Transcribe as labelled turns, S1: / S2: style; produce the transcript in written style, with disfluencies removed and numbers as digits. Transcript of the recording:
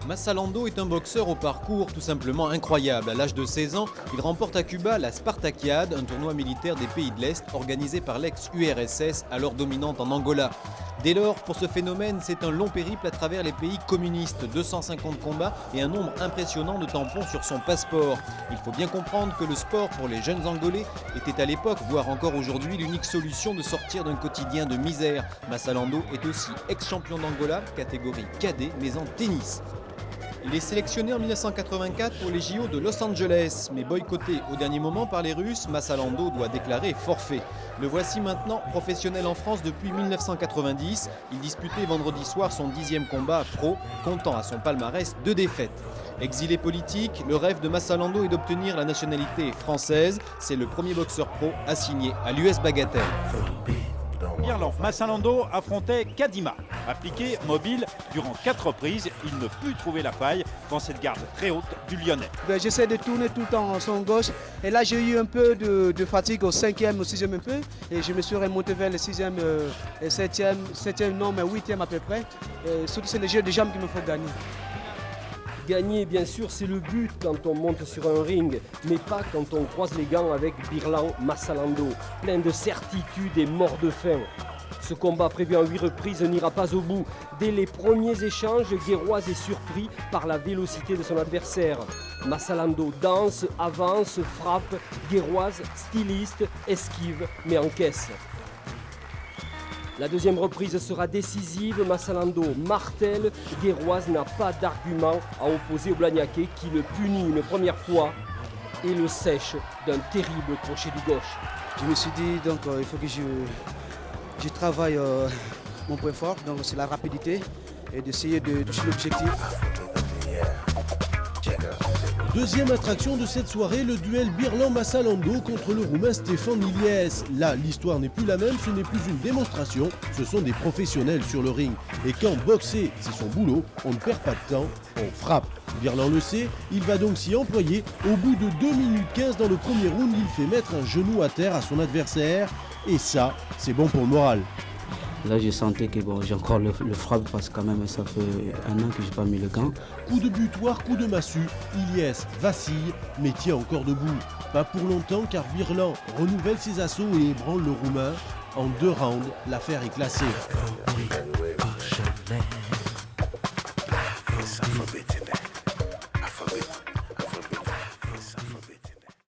S1: Massalando est un boxeur au parcours tout simplement incroyable. À l'âge de 16 ans, il remporte à Cuba la Spartakiade, un tournoi militaire des pays de l'Est organisé par l'ex-URSS, alors dominante en Angola. Dès lors, pour ce phénomène, c'est un long périple à travers les pays communistes, 250 combats et un nombre impressionnant de tampons sur son passeport. Il faut bien comprendre que le sport pour les jeunes Angolais était à l'époque, voire encore aujourd'hui, l'unique solution de sortir d'un quotidien de misère. Massalando est aussi ex-champion d'Angola, catégorie cadet, mais en tennis. Il est sélectionné en 1984 pour les JO de Los Angeles, mais boycotté au dernier moment par les Russes, Massalando doit déclarer forfait. Le voici maintenant professionnel en France depuis 1990. Il disputait vendredi soir son 10e combat pro, comptant à son palmarès 2 défaites. Exilé politique, le rêve de Massalando est d'obtenir la nationalité française. C'est le premier boxeur pro à signer à l'US Bagatelle.
S2: Birlan, Massalando affrontait Kadima. Appliqué, mobile, durant 4 reprises, il ne put trouver la faille dans cette garde très haute du Lyonnais.
S3: J'essaie de tourner tout le temps en son gauche. Et là, j'ai eu un peu de fatigue au 5e, au 6e un peu. Et je me suis remonté vers le 6e et 7e, non, mais 8e à peu près. Et surtout, c'est les jeux de jambes qu'il me faut gagner.
S4: Gagner, bien sûr, c'est le but quand on monte sur un ring, mais pas quand on croise les gants avec Birlan Massalando, plein de certitude et mort de faim. Ce combat prévu en 8 reprises n'ira pas au bout. Dès les premiers échanges, Guéroise est surpris par la vélocité de son adversaire. Massalando danse, avance, frappe, Guéroise, styliste, esquive, mais encaisse. La deuxième reprise sera décisive, Massalando martèle, Guéroise n'a pas d'argument à opposer au Blagnaquais qui le punit une première fois et le sèche d'un terrible crochet du gauche.
S3: Je me suis dit, donc, il faut que je travaille mon point fort, donc c'est la rapidité et d'essayer de toucher l'objectif.
S5: Deuxième attraction de cette soirée, le duel Birlan-Massalando contre le Roumain Stéphane Iliès. Là, l'histoire n'est plus la même, ce n'est plus une démonstration, ce sont des professionnels sur le ring. Et quand boxer, c'est son boulot, on ne perd pas de temps, on frappe. Birlan le sait, il va donc s'y employer. Au bout de 2 minutes 15 dans le premier round, il fait mettre un genou à terre à son adversaire. Et ça, c'est bon pour le moral.
S6: Là, je sentais que bon, j'ai encore le frappe parce que quand même, ça fait 1 an que je n'ai pas mis le gant.
S5: Coup de butoir, coup de massue, Iliès vacille, mais tient encore debout. Pas pour longtemps car Birlan renouvelle ses assauts et ébranle le Roumain. En 2 rounds, l'affaire est classée.